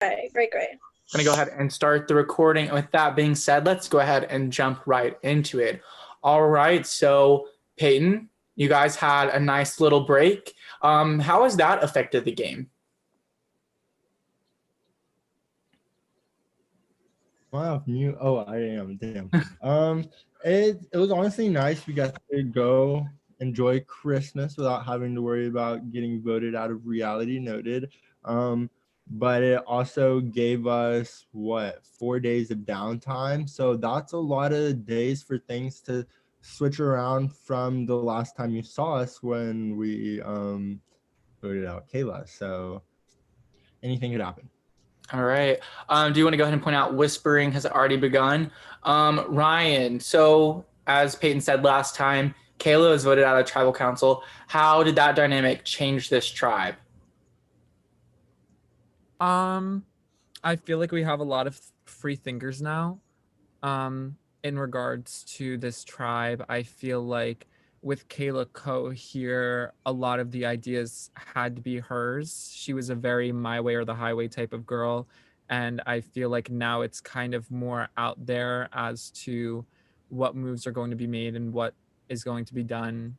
Great. I'm going to go ahead and start the recording. And with that being said, let's go ahead and jump right into it. All right. So, Peyton, you guys had a nice little break. How has that affected the game? Wow, mute. Oh, I am. Damn. It was honestly nice. We got to go enjoy Christmas without having to worry about getting voted out of reality. Noted. But it also gave us 4 days of downtime. So that's a lot of days for things to switch around from the last time you saw us when we voted out Kayla. So anything could happen. All right. Do you want to go ahead and point out whispering has already begun? Ryan, so as Peyton said last time, Kayla was voted out of tribal council. How did that dynamic change this tribe? I feel like we have a lot of free thinkers now. In regards to this tribe, I feel like with Kayla Ko here, a lot of the ideas had to be hers. She was a very my way or the highway type of girl. And I feel like now it's kind of more out there as to what moves are going to be made and what is going to be done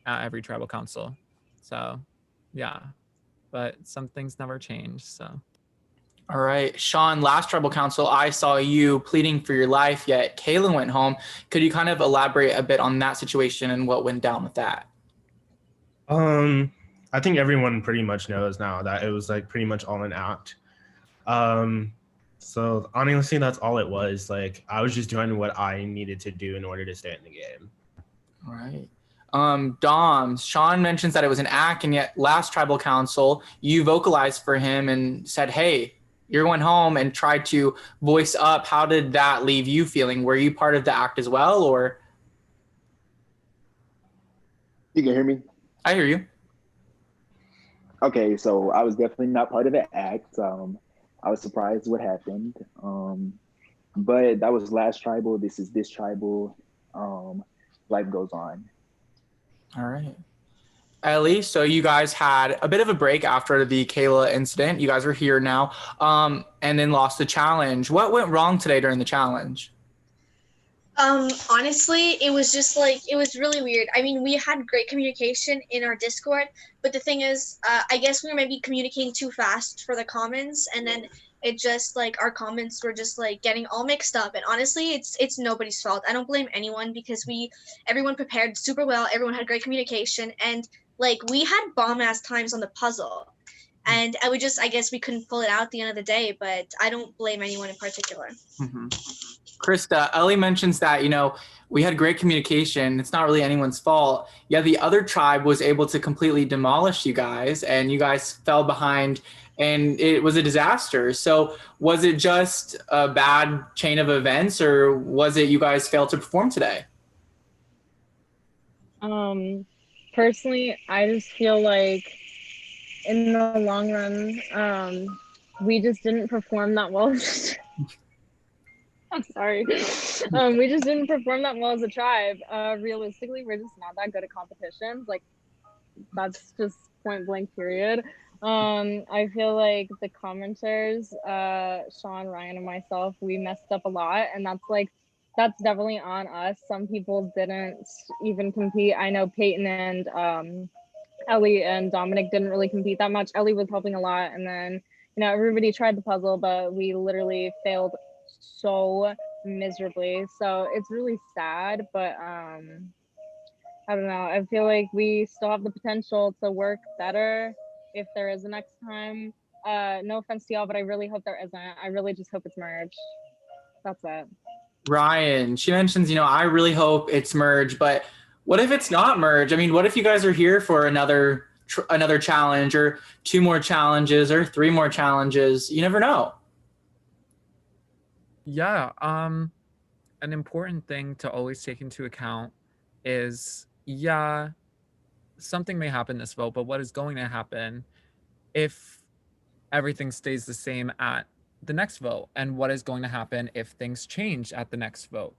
at every tribal council. So, yeah, but some things never change. So. All right. Sean, last tribal council, I saw you pleading for your life, yet Kayla went home. Could you kind of elaborate a bit on that situation and what went down with that? I think everyone pretty much knows now that it was like pretty much all an act. So honestly, that's all it was. Like I was just doing what I needed to do in order to stay in the game. All right. Dom, Sean mentions that it was an act, and yet last tribal council, you vocalized for him and said, hey, you're going home, and tried to voice up. How did that leave you feeling? Were you part of the act as well, or? You can hear me? I hear you. Okay, so I was definitely not part of the act. I was surprised what happened. But that was last tribal. This is this tribal. Life goes on. All right. Ellie, so you guys had a bit of a break after the Kayla incident. You guys are here now, and then lost the challenge. What went wrong today during the challenge? Honestly, it was just like, it was really weird. I mean, we had great communication in our Discord, but the thing is, I guess we were maybe communicating too fast for the comments, and then it just like our comments were just like getting all mixed up. And honestly, it's nobody's fault. I don't blame anyone because everyone prepared super well. Everyone had great communication, and like we had bomb ass times on the puzzle. And I guess we couldn't pull it out at the end of the day, but I don't blame anyone in particular. Mm-hmm. Krista, Ellie mentions that, we had great communication. It's not really anyone's fault. Yeah, the other tribe was able to completely demolish you guys, and you guys fell behind, and it was a disaster. So was it just a bad chain of events, or was it you guys failed to perform today? Personally, I just feel like in the long run, we just didn't perform that well. I'm sorry. We just didn't perform that well as a tribe. Realistically, we're just not that good at competitions. Like, that's just point blank period. I feel like the commenters, Sean, Ryan, and myself, we messed up a lot, and that's definitely on us. Some people didn't even compete. I know Peyton and Ellie and Dominic didn't really compete that much. Ellie was helping a lot, and then everybody tried the puzzle, but we literally failed so miserably. So it's really sad, but I don't know. I feel like we still have the potential to work better if there is a next time. No offense to y'all, but I really hope there isn't. I really just hope it's merged. That's it. Ryan, she mentions, I really hope it's merged, but what if it's not merged? I mean, what if you guys are here for another challenge, or 2 more challenges, or 3 more challenges? You never know. Yeah, an important thing to always take into account is, yeah, something may happen this vote, but what is going to happen if everything stays the same at the next vote, and what is going to happen if things change at the next vote?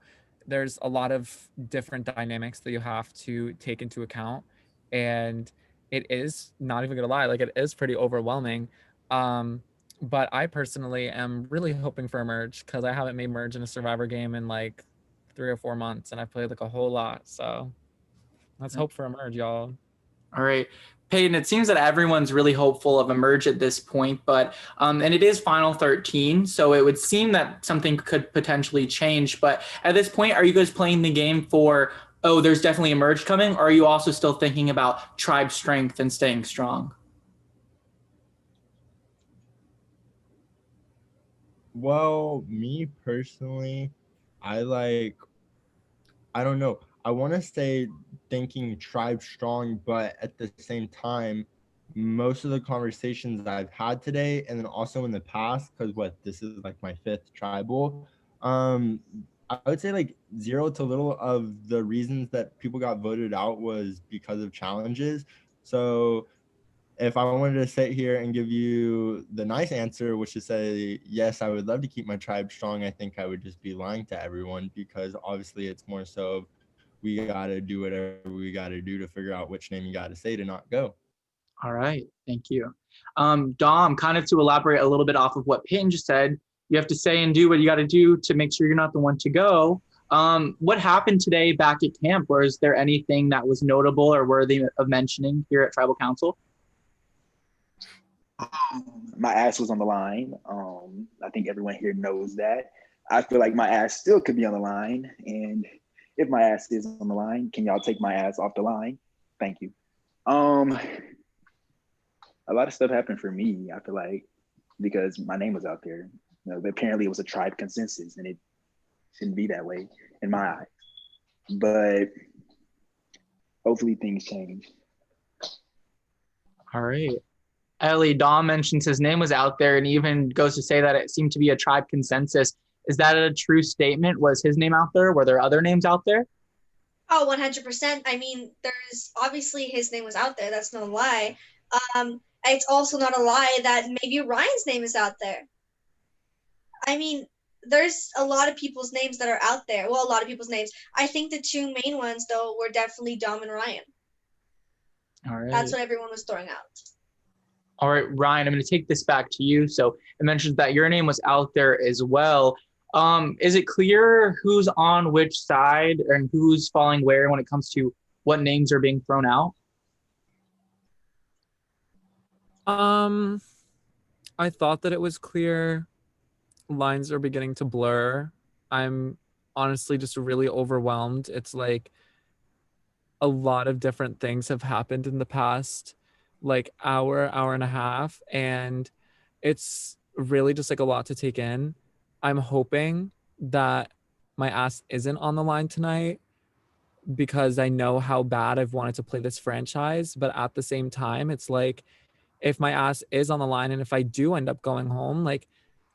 There's a lot of different dynamics that you have to take into account, and it is, not even gonna lie, like, it is pretty overwhelming. But I personally am really hoping for a merge because I haven't made merge in a Survivor game in like 3 or 4 months, and I've played like a whole lot. So let's hope for a merge, y'all. All right. Peyton, it seems that everyone's really hopeful of a merge at this point, but and it is Final 13, so it would seem that something could potentially change. But at this point, are you guys playing the game for, oh, there's definitely a merge coming, or are you also still thinking about tribe strength and staying strong? Well, me personally, I don't know. I want to stay thinking tribe strong, but at the same time, most of the conversations I've had today, and then also in the past, because this is like my 5th tribal, I would say like 0 to little of the reasons that people got voted out was because of challenges. So if I wanted to sit here and give you the nice answer, which is say, yes, I would love to keep my tribe strong, I think I would just be lying to everyone, because obviously it's more so we got to do whatever we got to do to figure out which name you got to say to not go. All right. Thank you. Dom, kind of to elaborate a little bit off of what Peyton just said, you have to say and do what you got to do to make sure you're not the one to go. What happened today back at camp? Was there anything that was notable or worthy of mentioning here at Tribal Council? My ass was on the line. I think everyone here knows that. I feel like my ass still could be on the line. And if my ass is on the line, can y'all take my ass off the line? Thank you. A lot of stuff happened for me, I feel like, because my name was out there. You know, apparently it was a tribe consensus, and it shouldn't be that way in my eyes. But hopefully things change. All right. Ellie, Dom mentions his name was out there and even goes to say that it seemed to be a tribe consensus. Is that a true statement? Was his name out there? Were there other names out there? Oh, 100%. I mean, there's obviously his name was out there. That's no lie. It's also not a lie that maybe Ryan's name is out there. I mean, there's a lot of people's names that are out there. Well, a lot of people's names. I think the 2 main ones, though, were definitely Dom and Ryan. All right. That's what everyone was throwing out. All right, Ryan, I'm going to take this back to you. So it mentions that your name was out there as well. Is it clear who's on which side and who's falling where when it comes to what names are being thrown out? I thought that it was clear. Lines are beginning to blur. I'm honestly just really overwhelmed. It's like a lot of different things have happened in the past like hour and a half, and it's really just like a lot to take in. I'm hoping that my ass isn't on the line tonight because I know how bad I've wanted to play this franchise, but at the same time, it's like if my ass is on the line and if I do end up going home, like,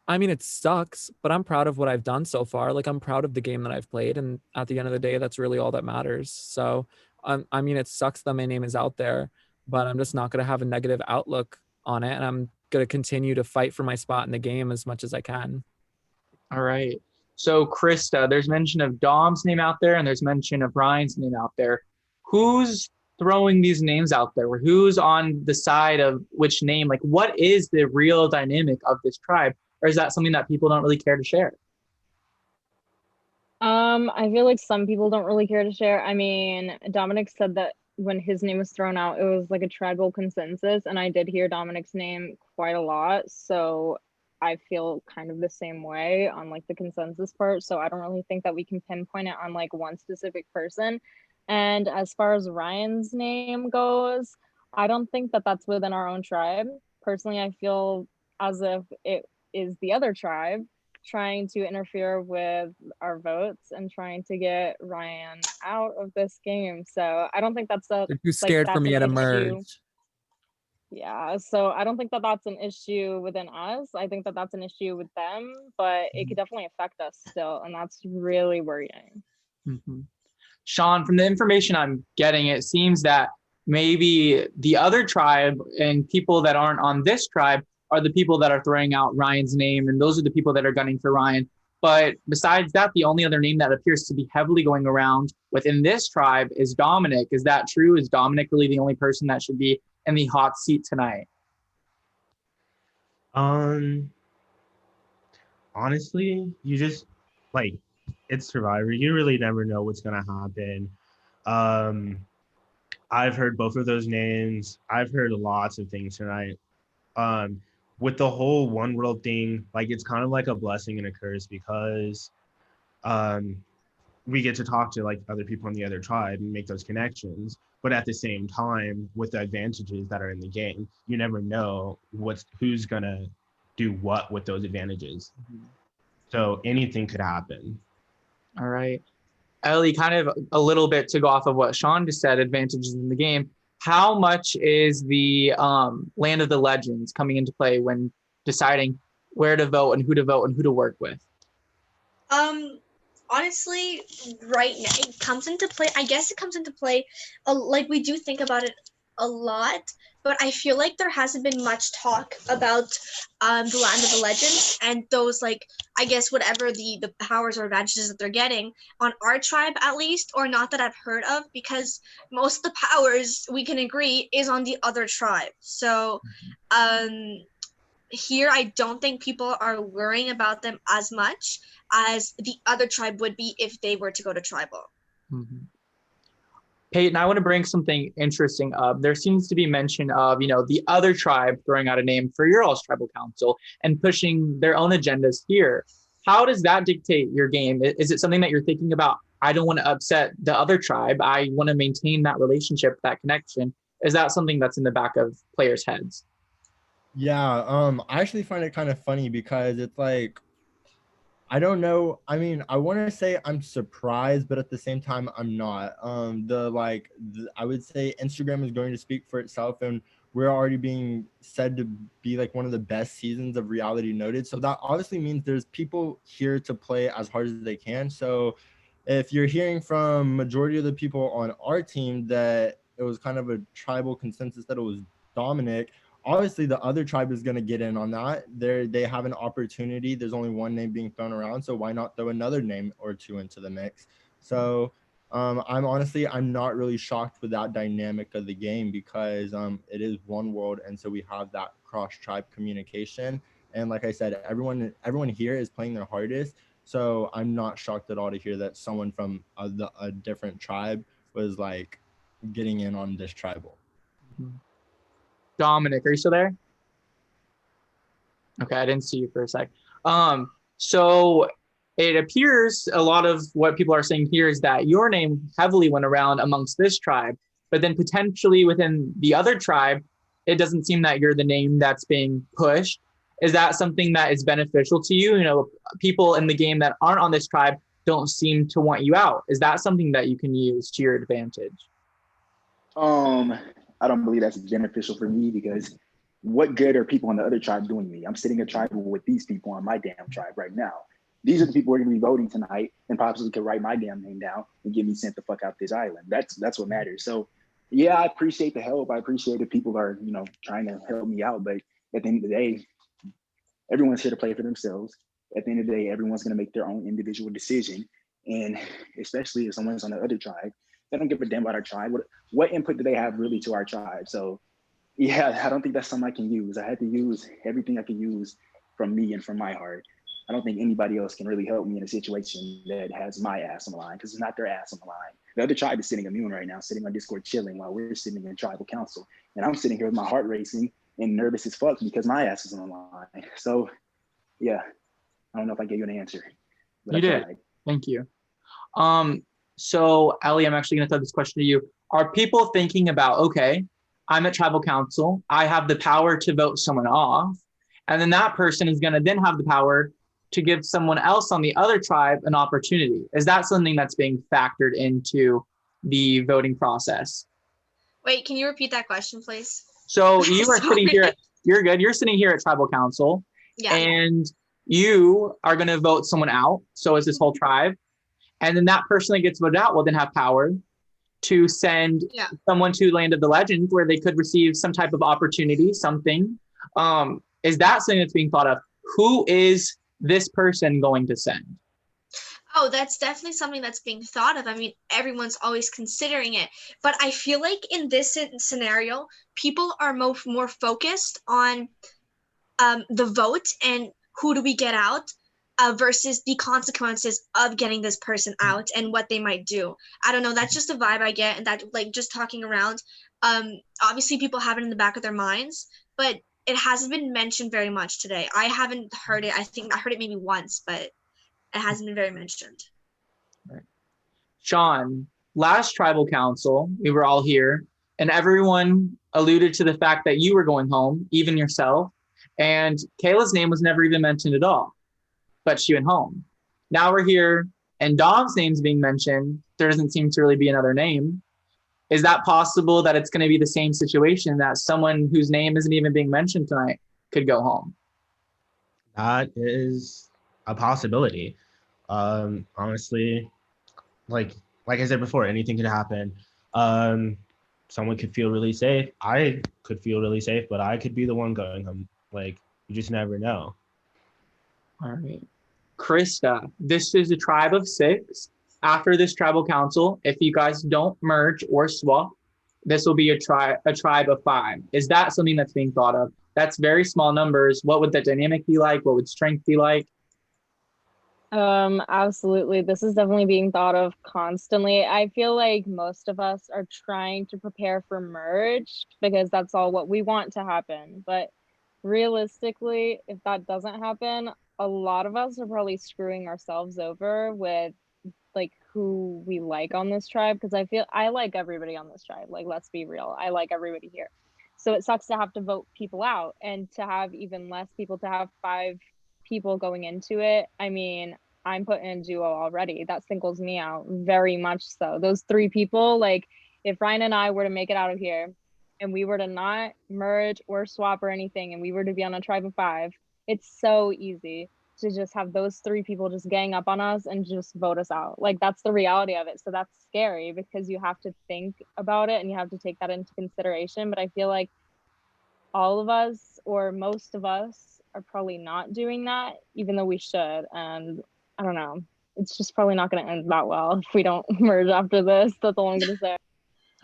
I mean, it sucks, but I'm proud of what I've done so far. Like, I'm proud of the game that I've played, and at the end of the day, that's really all that matters. So, I mean, it sucks that my name is out there, but I'm just not going to have a negative outlook on it, and I'm going to continue to fight for my spot in the game as much as I can. All right. So, Krista, there's mention of Dom's name out there, and there's mention of Ryan's name out there. Who's throwing these names out there? Who's on the side of which name? Like, what is the real dynamic of this tribe? Or is that something that people don't really care to share? I feel like some people don't really care to share. I mean, Dominic said that when his name was thrown out, it was like a tribal consensus, and I did hear Dominic's name quite a lot, so I feel kind of the same way on like the consensus part. So I don't really think that we can pinpoint it on like one specific person. And as far as Ryan's name goes, I don't think that that's within our own tribe. Personally, I feel as if it is the other tribe trying to interfere with our votes and trying to get Ryan out of this game. So I don't think that's They're too scared for me at a merge. Yeah, so I don't think that that's an issue within us. I think that that's an issue with them, but it could definitely affect us still, and that's really worrying. Mm-hmm. Sean, from the information I'm getting, it seems that maybe the other tribe and people that aren't on this tribe are the people that are throwing out Ryan's name, and those are the people that are gunning for Ryan. But besides that, the only other name that appears to be heavily going around within this tribe is Dominic. Is that true? Is Dominic really the only person that should be in the hot seat tonight? Um, honestly, you just like it's Survivor. You really never know what's gonna happen. Um, I've heard both of those names. I've heard lots of things tonight. Um, with the whole one world thing, like it's kind of like a blessing and a curse because um we get to talk to like other people in the other tribe and make those connections. But at the same time, with the advantages that are in the game, you never know who's gonna do what with those advantages. So anything could happen. All right. Ellie, kind of a little bit to go off of what Sean just said, advantages in the game. How much is the Land of the Legends coming into play when deciding where to vote and who to work with? Honestly, right now it comes into play. I guess it comes into play. Like we do think about it a lot, but I feel like there hasn't been much talk about the Land of the Legends and those, like, I guess whatever the powers or advantages that they're getting on our tribe, at least, or not that I've heard of, because most of the powers, we can agree, is on the other tribe. So here I don't think people are worrying about them as much as the other tribe would be if they were to go to tribal. Mm-hmm. Peyton, I want to bring something interesting up. There seems to be mention of, the other tribe throwing out a name for your all's tribal council and pushing their own agendas here. How does that dictate your game? Is it something that you're thinking about? I don't want to upset the other tribe. I want to maintain that relationship, that connection. Is that something that's in the back of players' heads? Yeah, I actually find it kind of funny because it's like, I don't know. I mean, I want to say I'm surprised, but at the same time, I'm not. I would say Instagram is going to speak for itself, and we're already being said to be like one of the best seasons of Reality Noted. So that obviously means there's people here to play as hard as they can. So if you're hearing from majority of the people on our team that it was kind of a tribal consensus that it was Dominic, obviously the other tribe is going to get in on that. They have an opportunity. There's only one name being thrown around, so why not throw another name or two into the mix? So I'm not really shocked with that dynamic of the game because it is one world, and so we have that cross tribe communication. And like I said, everyone here is playing their hardest. So I'm not shocked at all to hear that someone from a different tribe was like getting in on this tribal. Dominic, are you still there? Okay, I didn't see you for a sec. So it appears a lot of what people are saying here is that your name heavily went around amongst this tribe, but then potentially within the other tribe, it doesn't seem that you're the name that's being pushed. Is that something that is beneficial to you? People in the game that aren't on this tribe don't seem to want you out. Is that something that you can use to your advantage? I don't believe that's beneficial for me because what good are people on the other tribe doing me? I'm sitting a tribal with these people on my damn tribe right now. These are the people who are going to be voting tonight and possibly could write my damn name down and get me sent the fuck out this island. That's what matters. So yeah, I appreciate the help. I appreciate that people are, trying to help me out. But at the end of the day, everyone's here to play for themselves. At the end of the day, everyone's going to make their own individual decision. And especially if someone's on the other tribe, they don't give a damn about our tribe. What input do they have really to our tribe? So yeah, I don't think that's something I can use. I had to use everything I could use from me and from my heart. I don't think anybody else can really help me in a situation that has my ass on the line because it's not their ass on the line. The other tribe is sitting immune right now, sitting on Discord chilling while we're sitting in tribal council. And I'm sitting here with my heart racing and nervous as fuck because my ass is on the line. So yeah, I don't know if I gave you an answer. You did. Thank you. So Ellie, I'm actually going to throw this question to you. Are people thinking about, okay, I'm at tribal council, I have the power to vote someone off, and then that person is going to then have the power to give someone else on the other tribe an opportunity? Is that something that's being factored into the voting process? Wait, can you repeat that question, please? So you are sitting here, you're good. You're sitting here at tribal council, and you are going to vote someone out. So is this whole tribe. And then that person that gets voted out will then have power to send someone to Land of the Legends where they could receive some type of opportunity, something. Is that something that's being thought of? Who is this person going to send? Oh, that's definitely something that's being thought of. I mean, everyone's always considering it. But I feel like in this scenario, people are more focused on the vote and who do we get out versus the consequences of getting this person out and what they might do. I don't know. That's just a vibe I get, and that like just talking around. Obviously, people have it in the back of their minds, but it hasn't been mentioned very much today. I haven't heard it. I think I heard it maybe once, but it hasn't been very mentioned. Sean, last tribal council, we were all here, and everyone alluded to the fact that you were going home, even yourself, and Kayla's name was never even mentioned at all, but she went home. Now we're here, and Dom's name's being mentioned. There doesn't seem to really be another name. Is that possible that it's going to be the same situation, that someone whose name isn't even being mentioned tonight could go home? That is a possibility. Honestly, like I said before, anything could happen. Someone could feel really safe. I could feel really safe, but I could be the one going home. Like, you just never know. All right. Krista, this is a tribe of 6. After this tribal council, if you guys don't merge or swap, this will be a tribe of 5. Is that something that's being thought of? That's very small numbers. What would the dynamic be like? What would strength be like? Absolutely. This is definitely being thought of constantly. I feel like most of us are trying to prepare for merge because that's all what we want to happen. But realistically, if that doesn't happen, a lot of us are probably screwing ourselves over with like who we like on this tribe, because I like everybody on this tribe. Like, let's be real. I like everybody here. So it sucks to have to vote people out and to have even less people, to have 5 people going into it. I mean, I'm put in a duo already. That singles me out very much so. Those 3 people, like if Ryan and I were to make it out of here and we were to not merge or swap or anything and we were to be on a tribe of 5, it's so easy to just have those 3 people just gang up on us and just vote us out. Like, that's the reality of it. So that's scary because you have to think about it and you have to take that into consideration. But I feel like all of us, or most of us, are probably not doing that, even though we should. And I don't know, it's just probably not going to end that well if we don't merge after this. That's all I'm going to say.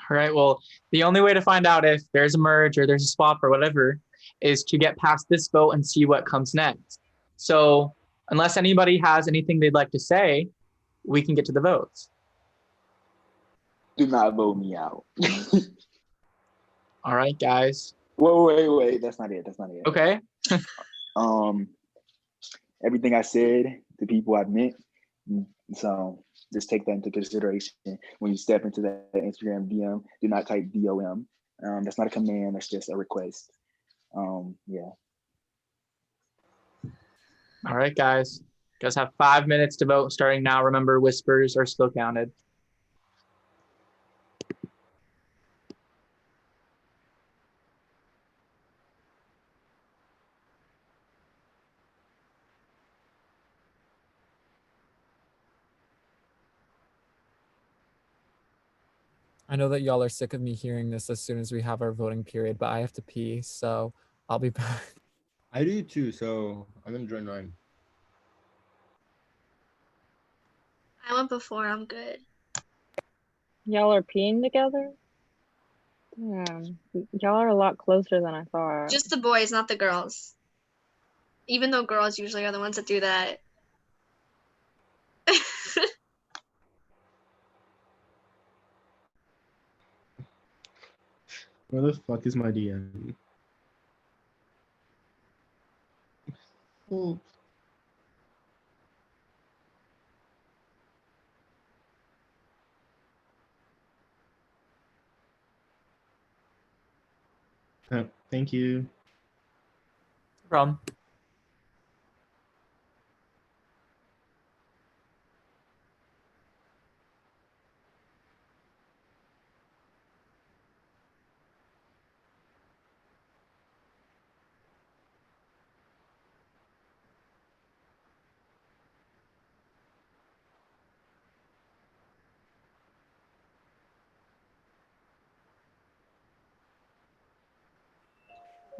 All right. Well, the only way to find out if there's a merge or there's a swap or whatever is to get past this vote and see what comes next. So unless anybody has anything they'd like to say, we can get to the votes. Do not vote me out. All right, guys. Wait. That's not it. Okay. Everything I said, the people I meant. So just take that into consideration when you step into that Instagram DM. Do not type DOM. That's not a command. That's just a request. Yeah. All right, guys. You guys have 5 minutes to vote starting now. Remember, whispers are still counted. I know that y'all are sick of me hearing this as soon as we have our voting period, but I have to pee, so I'll be back. I do too, so I'm gonna join Ryan. I went before. I'm good. Y'all are peeing together? Damn, y'all are a lot closer than I thought. Just the boys, not the girls. Even though girls usually are the ones that do that. Where the fuck is my DM? Oh. Thank you. No problem.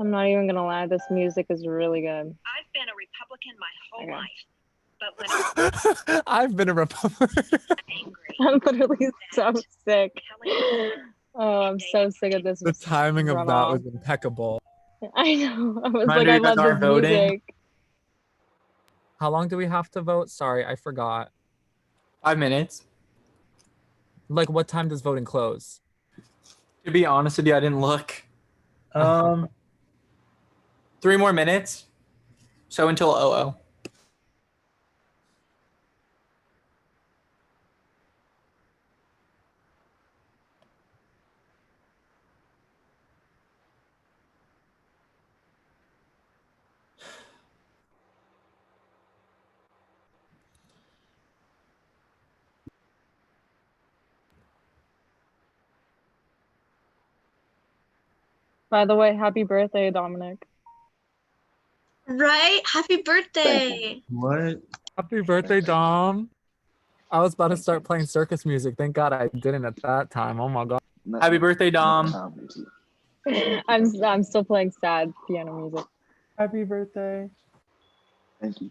I'm not even gonna lie, this music is really good. I've been a Republican my whole life, but when I've been a Republican. I'm angry, I'm literally so sick. telling Oh, I'm so sick of this. The timing of that runoff. was impeccable. I know. I was Reminder, like, I you guys love are this voting. music. How long do we have to vote? Sorry, I forgot. 5 minutes. Like, what time does voting close? To be honest with you, I didn't look. 3 more minutes. So until 00. By the way, happy birthday, Dominic. Right? Happy birthday. What? Happy birthday, Dom. I was about to start playing circus music. Thank God I didn't at that time. Oh my God. Happy birthday, Dom. I'm still playing sad piano music. Happy birthday. Thank you.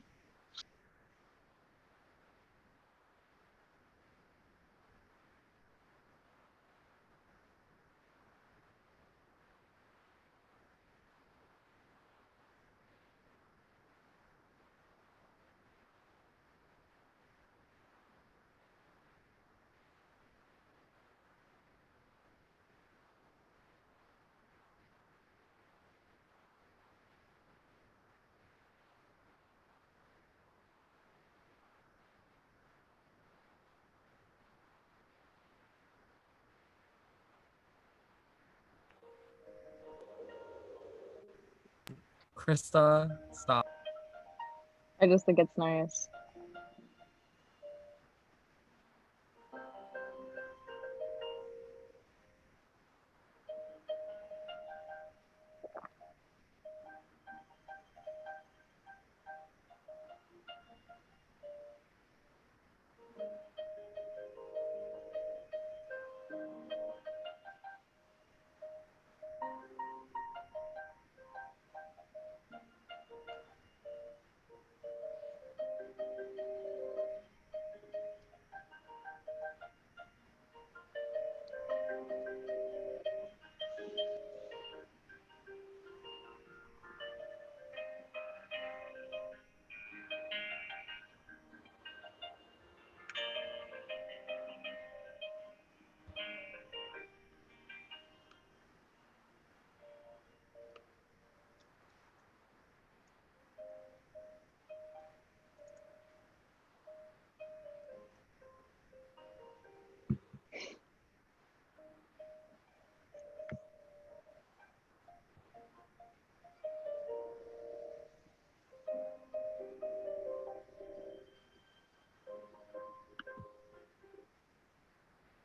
Krista, stop. I just think it's nice.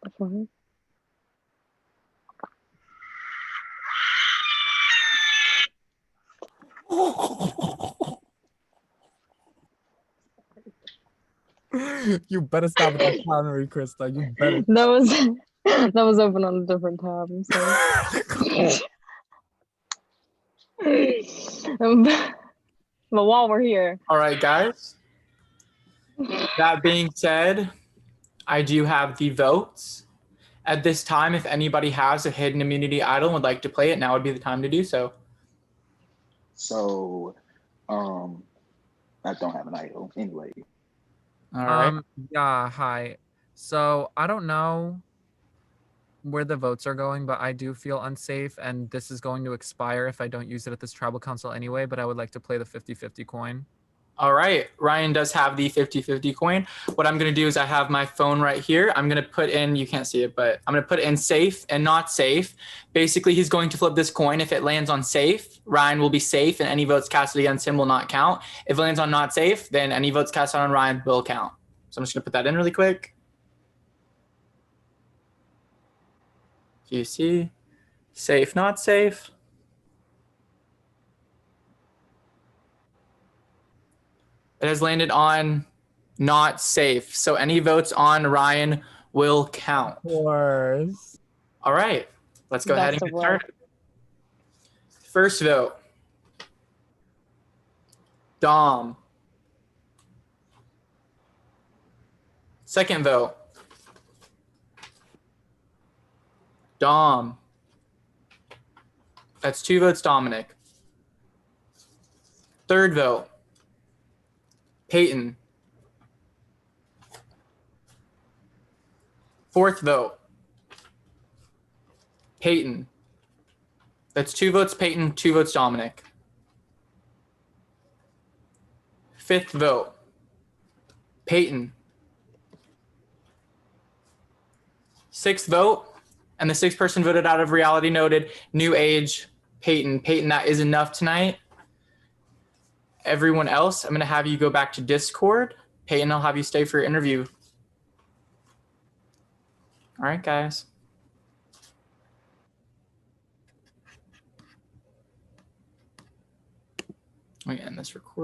Before. You better stop with that clownery, Krista. You better. That was open on a different tab. I'm sorry. But while we're here, All right, guys. That being said, I do have the votes. At this time, if anybody has a hidden immunity idol and would like to play it, now would be the time to do so. So, I don't have an idol anyway. All right. Yeah, hi. So I don't know where the votes are going, but I do feel unsafe, and this is going to expire if I don't use it at this tribal council anyway, but I would like to play the 50-50 coin. All right. Ryan does have the 50-50 coin. What I'm going to do is I have my phone right here. I'm going to put in, you can't see it, but I'm going to put in safe and not safe. Basically, he's going to flip this coin. If it lands on safe, Ryan will be safe, and any votes casted against him will not count. If it lands on not safe, then any votes casted on Ryan will count. So I'm just going to put that in really quick. You see, safe, not safe. It has landed on not safe. So any votes on Ryan will count. Of course. All right, let's go ahead and Best get of luck. started. First vote, Dom. Second vote, Dom. That's 2 votes, Dominic. Third vote, Peyton. Fourth vote, Peyton. That's 2 votes Peyton, 2 votes Dominic. Fifth vote, Peyton. Sixth vote, and the sixth person voted out of reality noted, new age, Peyton. Peyton, that is enough tonight. Everyone else, I'm going to have you go back to Discord. Peyton, I'll have you stay for your interview. All right, guys. Let me end this recording.